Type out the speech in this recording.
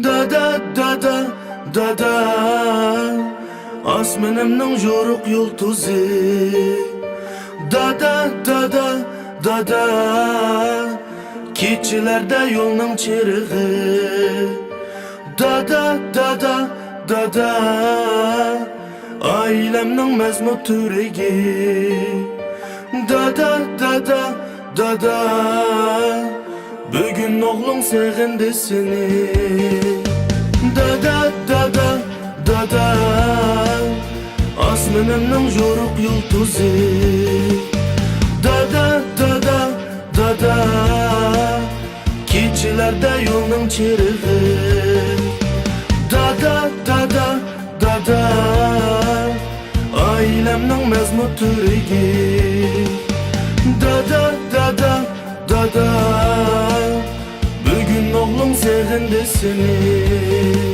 Dada dada dada Asmanımның joruk yultuzi. Dada dada dada Keçilerde yolның çirigi. Dada dada dada Ailemның mezmut türegi. Dada dada dada Bugün oğlum sevindi seni. Dada dada dada Asmanımның joruk yultuzi. Dada dada dada Keçilerde yolның çirigi. Dada dada dada Ailemның mezmut türegi. Dada dada dada Bugün oğlum sevindi seni.